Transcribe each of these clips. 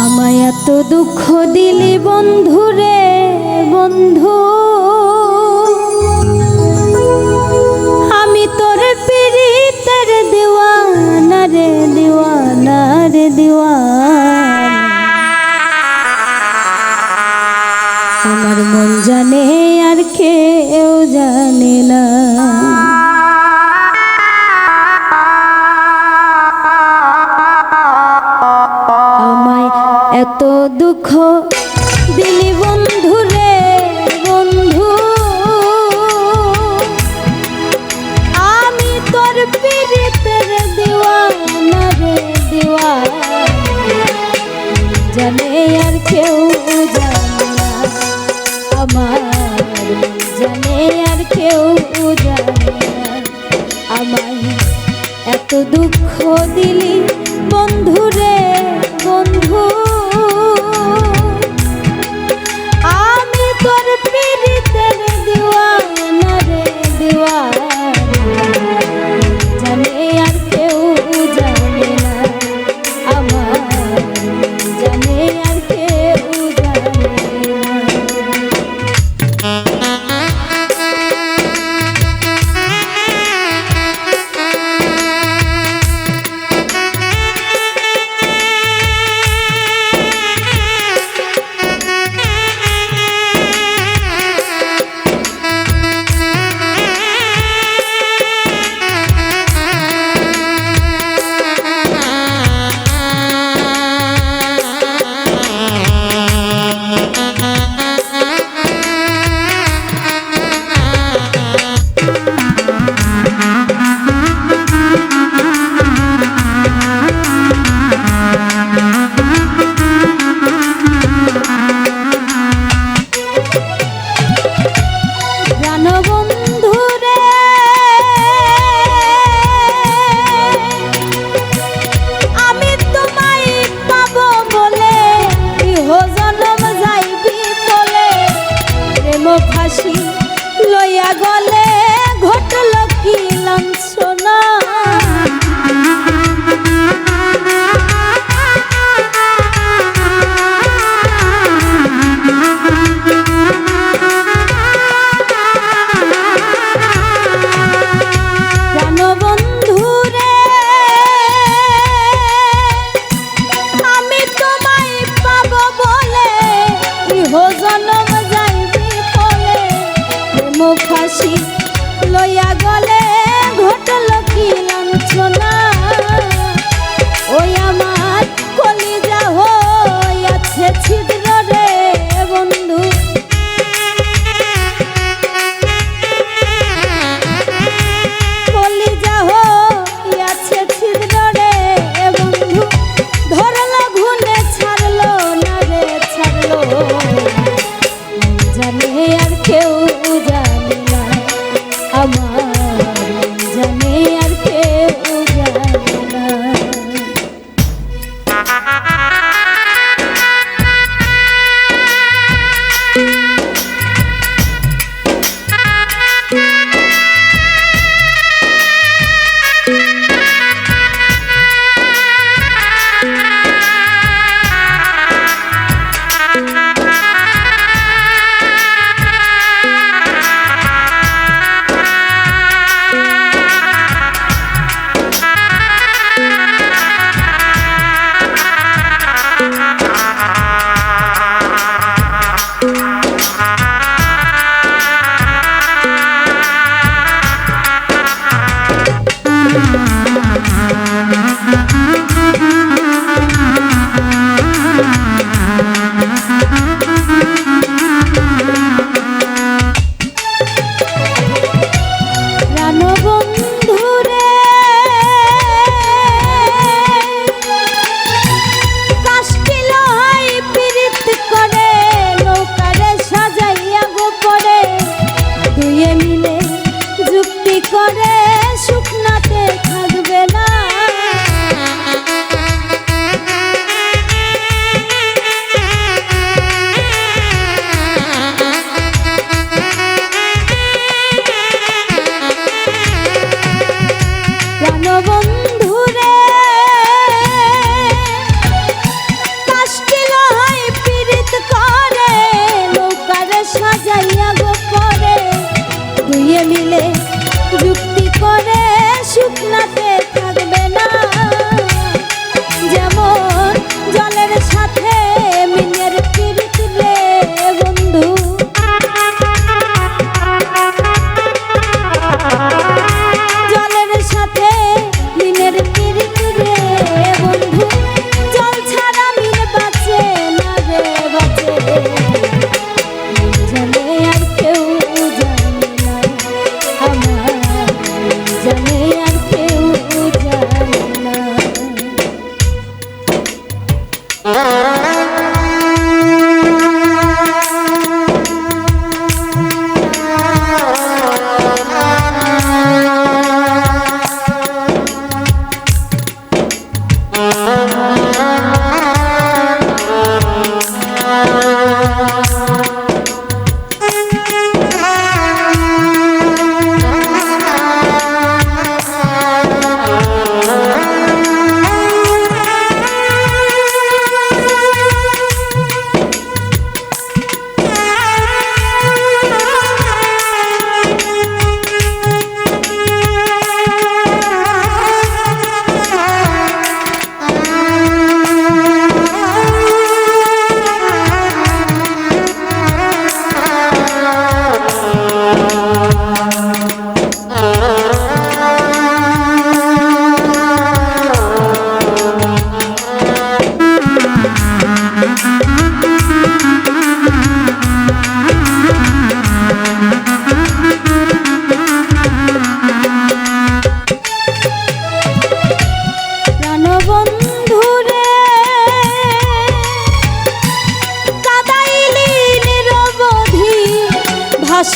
আমায় এত দুঃখ দিলি বন্ধু রে বন্ধু, আমি তোর পিরিতের দিওয়ানা রে দিওয়ানা রে দিওয়ানা। আমার মন জানে আর কেউ জানে না। এত দুঃখ দিলি বন্ধু রে বন্ধু, আমি তোর পিরিতের দিওয়ানা রে দিওয়ানা। জানে আর কেউ জানে না, আমার জানে আর কেউ জানে না। আমায় এত দুঃখ দিলি বন্ধু রে বন্ধু, আমি তোর পিরিতের দিওয়ানা রে দিওয়ানা। জানে আর কেউ জানে না, আমার জানে আর কেউ জানে না।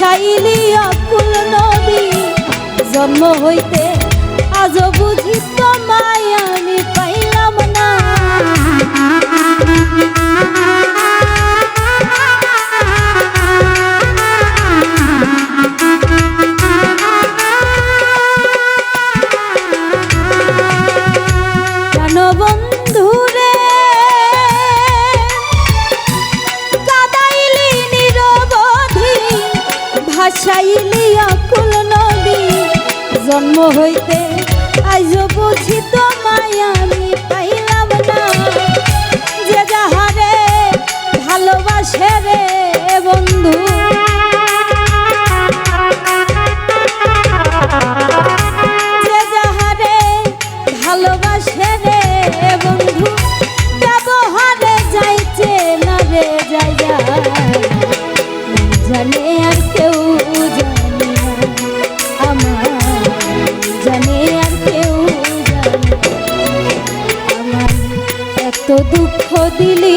ভাসাইলি অকুল নদী জন্ম হইতে আজও বুঝি তোমায় আমি পাইলাম না। বন্ধুরে কাদাইলি নিরবধি ভাসাইলি অকুল নদী জন্ম হইতে আজও বুঝি তোমায় আমি পাইলাম না। যে যাহারে ভালোবাসে রে বন্ধু যে যাহারে ভালোবাসে রে বন্ধু ব্যবহারে যাইছে না রে যাই জানে আর কেউ জানে না আমার জানে আর কেউ জানে আমার এত দুঃখ দিলি